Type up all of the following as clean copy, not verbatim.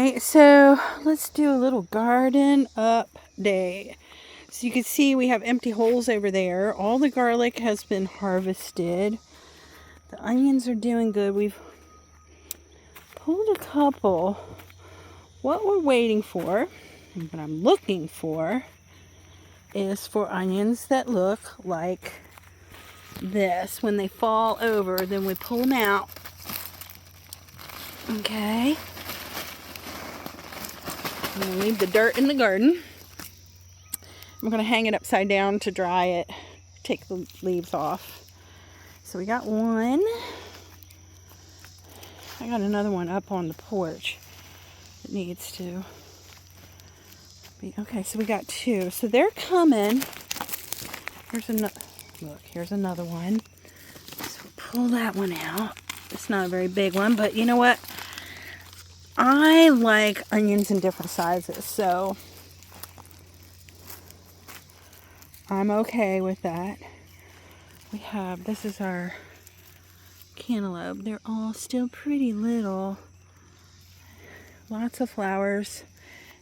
Alright, so let's do a little garden update. So you can see we have empty holes over there. All the garlic has been harvested. The onions are doing good. We've pulled a couple. What we're waiting for, what I'm looking for, is for onions that look like this. When they fall over, then we pull them out. Okay. I'm going to leave the dirt in the garden. I'm going to hang it upside down to dry it, take the leaves off. So we got one. I got another one up on the porch. It needs to be. Okay, so we got two. So they're coming. Here's another. Look, here's another one. So pull that one out. It's not a very big one, but you know what? I like onions in different sizes, so I'm okay with that. We have, this is our cantaloupe. They're all still pretty little. Lots of flowers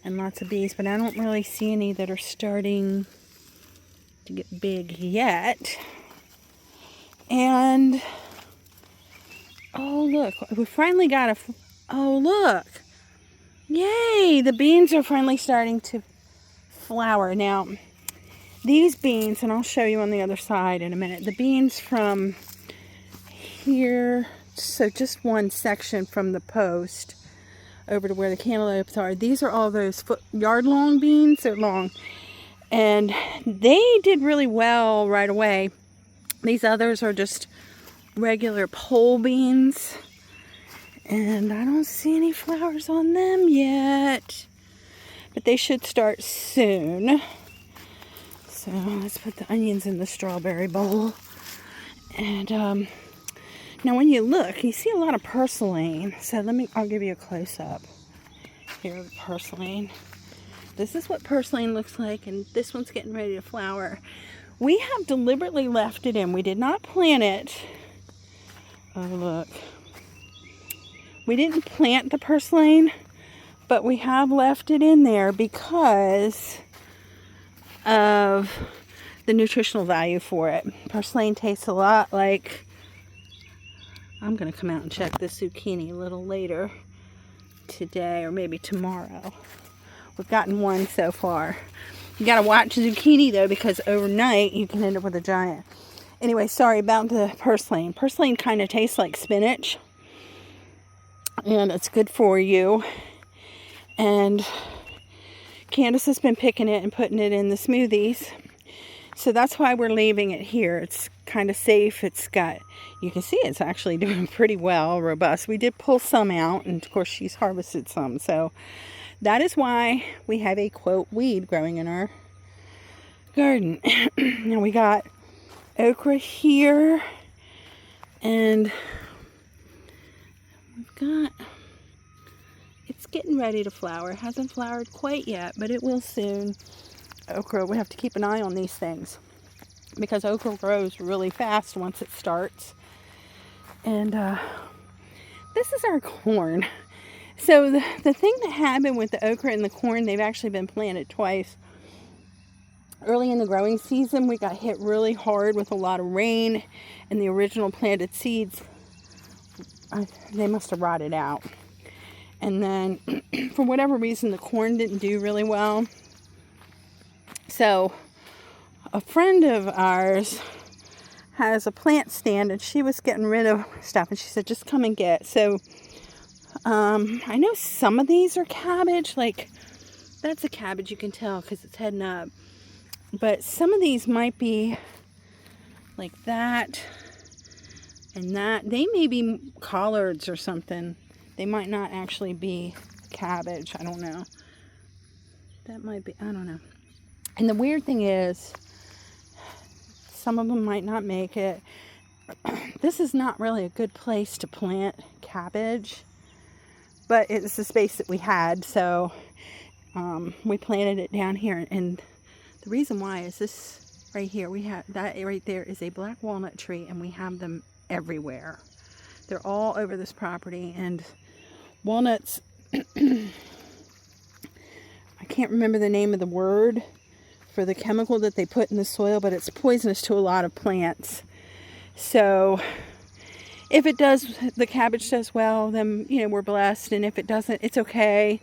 and lots of bees, but I don't really see any that are starting to get big yet. And, oh look, we finally got oh look. Yay, the beans are finally starting to flower. Now, these beans, and I'll show you on the other side in a minute, the beans from here, so just one section from the post over to where the cantaloupes are, these are all those yard long beans. They're long, and they did really well right away. These others are just regular pole beans, and I don't see any flowers on them yet, but they should start soon. So let's put the onions in the strawberry bowl. And now when you look, you see a lot of purslane. So I'll give you a close-up here of the purslane. This is what purslane looks like, and this one's getting ready to flower. We have deliberately left it in. We did not plant it. Oh, look. We didn't plant the purslane, but we have left it in there because of the nutritional value for it. Purslane tastes a lot like, I'm going to come out and check this zucchini a little later today, or maybe tomorrow. We've gotten one so far. You got to watch zucchini though, because overnight you can end up with a giant. Anyway, sorry about the purslane. Purslane kind of tastes like spinach, and it's good for you. And Candace has been picking it and putting it in the smoothies. So that's why we're leaving it here. It's kind of safe. You can see it's actually doing pretty well, robust. We did pull some out, and of course she's harvested some. So that is why we have a, quote, weed growing in our garden. Now we got okra here, and we've got, it's getting ready to flower. It hasn't flowered quite yet, but it will soon. Okra, we have to keep an eye on these things because okra grows really fast once it starts. And this is our corn. So the thing that happened with the okra and the corn, they've actually been planted twice. Early in the growing season, we got hit really hard with a lot of rain, and the original planted seeds, they must have rotted out. And then, for whatever reason, the corn didn't do really well. So, a friend of ours has a plant stand, and she was getting rid of stuff, and she said, just come and get. So, I know some of these are cabbage. Like, that's a cabbage, you can tell, because it's heading up. But some of these might be like that and that. They may be collards or something. They might not actually be cabbage. I don't know. That might be, I don't know. And the weird thing is, some of them might not make it. This is not really a good place to plant cabbage, but it's the space that we had, so we planted it down here. And the reason why is this right here. We have that right there is a black walnut tree, and we have them everywhere. They're all over this property, and walnuts can't remember the name of the word for the chemical that they put in the soil, but it's poisonous to a lot of plants. So if it does, the cabbage does well, then, you know, we're blessed. And if it doesn't, it's okay.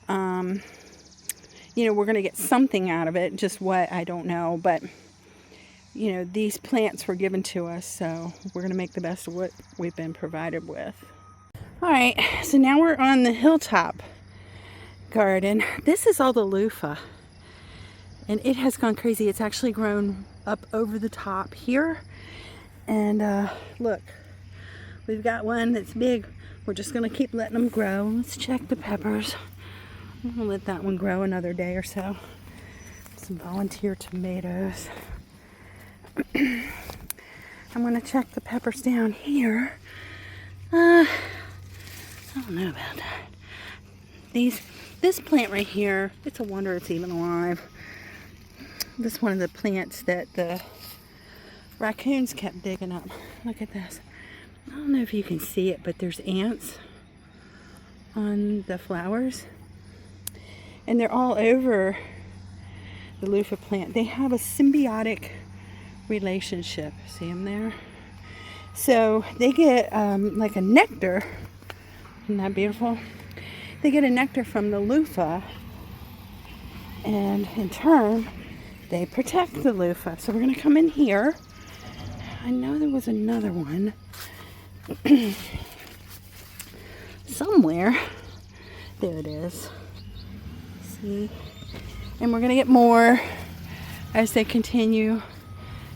You know, we're going to get something out of it. Just what, I don't know. But, you know, these plants were given to us, so we're going to make the best of what we've been provided with. All right, so now we're on the hilltop garden. This is all the loofah, and it has gone crazy. It's actually grown up over the top here. And look, we've got one that's big. We're just going to keep letting them grow. Let's check the peppers. I'm going to let that one grow another day or so. Some volunteer tomatoes. I'm going to check the peppers down here. I don't know about that. This plant right here, it's a wonder it's even alive. This is one of the plants that the raccoons kept digging up. Look at this. I don't know if you can see it, but there's ants on the flowers. And they're all over the loofah plant. They have a symbiotic relationship. See them there? So they get like a nectar. Isn't that beautiful? They get a nectar from the loofah, and in turn they protect the loofah. So we're going to come in here. I know there was another one somewhere. There it is. See? And we're going to get more as they continue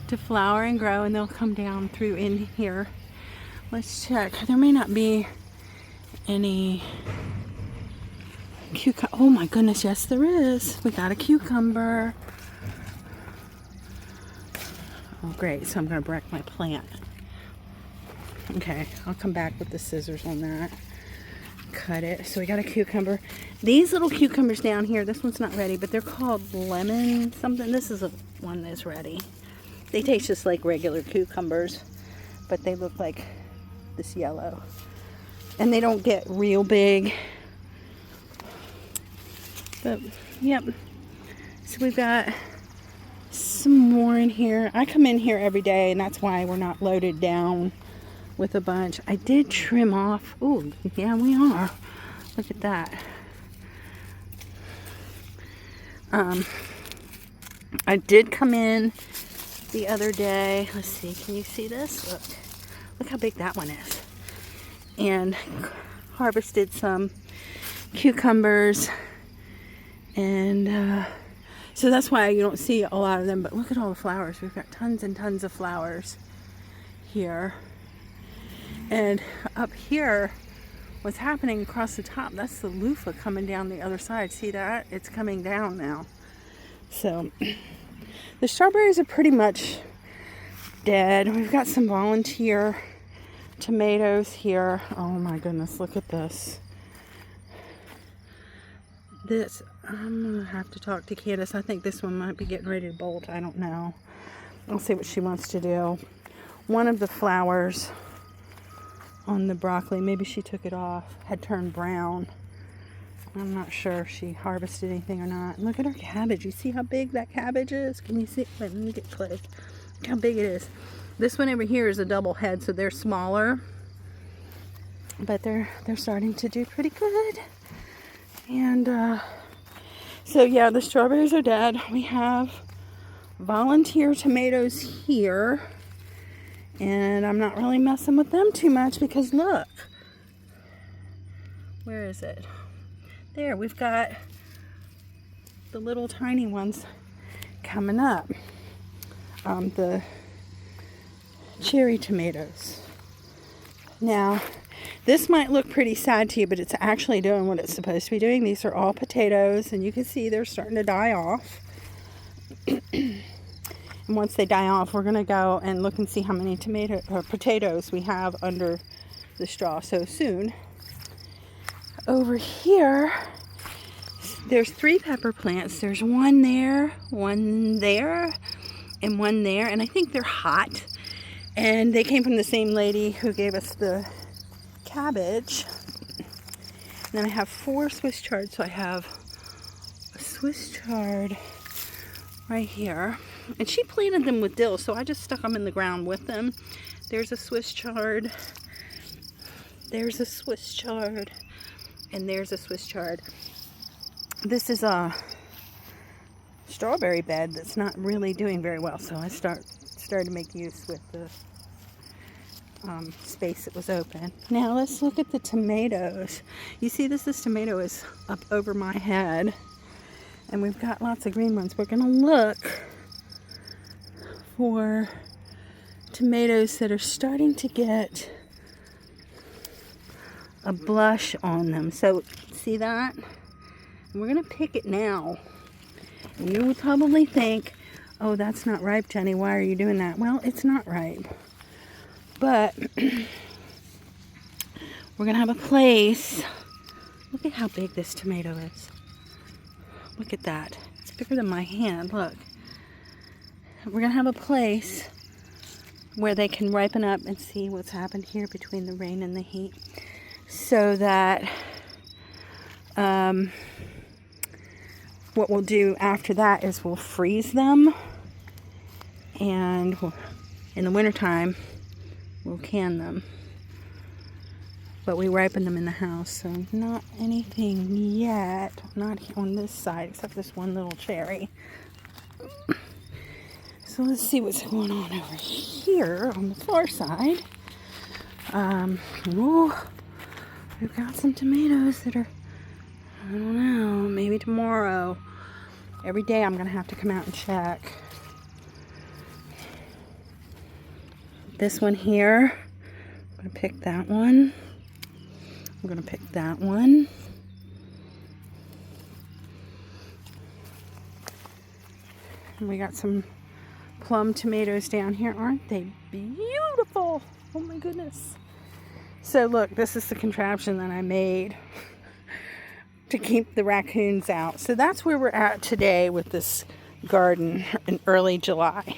to flower and grow, and they'll come down through in here. Let's check. There may not be any cucumber. Oh my goodness, yes there is. We got a cucumber. Oh great, so I'm going to break my plant. Okay, I'll come back with the scissors on that. Cut it. So we got a cucumber. These little cucumbers down here, this one's not ready, but they're called lemon something. This is one that's ready. They taste just like regular cucumbers, but they look like this yellow. And they don't get real big. But, yep. So we've got some more in here. I come in here every day, and that's why we're not loaded down with a bunch. I did trim off. Oh, yeah, we are. Look at that. I did come in the other day. Let's see. Can you see this? Look. Look how big that one is. And harvested some cucumbers. And so that's why you don't see a lot of them. But look at all the flowers. We've got tons and tons of flowers here. And up here, what's happening across the top, that's the loofah coming down the other side. See that? It's coming down now. So the strawberries are pretty much dead. We've got some volunteer tomatoes here. Oh my goodness, look at this. This, I'm going to have to talk to Candace. I think this one might be getting ready to bolt. I don't know. I'll see what she wants to do. One of the flowers on the broccoli, maybe she took it off, had turned brown. I'm not sure if she harvested anything or not. Look at our cabbage. You see how big that cabbage is? Can you see? Wait, let me get close. Look how big it is. This one over here is a double head, so they're smaller. But they're starting to do pretty good. And so yeah, the strawberries are dead. We have volunteer tomatoes here. And I'm not really messing with them too much because look. Where is it? There, we've got the little tiny ones coming up. The cherry tomatoes. Now, this might look pretty sad to you, but it's actually doing what it's supposed to be doing. These are all potatoes, and you can see they're starting to die off. And once they die off, we're going to go and look and see how many potatoes we have under the straw so soon. Over here, there's 3 pepper plants. There's one there, and one there. And I think they're hot. And they came from the same lady who gave us the cabbage. And then I have 4 Swiss chards. So I have Swiss chard right here. And she planted them with dill, so I just stuck them in the ground with them. There's a Swiss chard. There's a Swiss chard. And there's a Swiss chard. This is a strawberry bed that's not really doing very well, so I started to make use with the space that was open. Now let's look at the tomatoes. You see this tomato is up over my head, and we've got lots of green ones. We're gonna look for tomatoes that are starting to get a blush on them. So see that? And we're gonna pick it now. And you would probably think, oh, that's not ripe, Jenny. Why are you doing that? Well, it's not ripe. But we're going to have a place. Look at how big this tomato is. Look at that. It's bigger than my hand. Look. We're going to have a place where they can ripen up and see what's happened here between the rain and the heat. So that what we'll do after that is we'll freeze them. And in the wintertime, we'll can them. But we ripen them in the house, so not anything yet. Not on this side, except this one little cherry. So let's see what's going on over here on the far side. We've got some tomatoes that are, I don't know, maybe tomorrow. Every day I'm going to have to come out and check. This one here, I'm going to pick that one. I'm going to pick that one. And we got some plum tomatoes down here. Aren't they beautiful? Oh my goodness. So look, this is the contraption that I made to keep the raccoons out. So that's where we're at today with this garden in early July.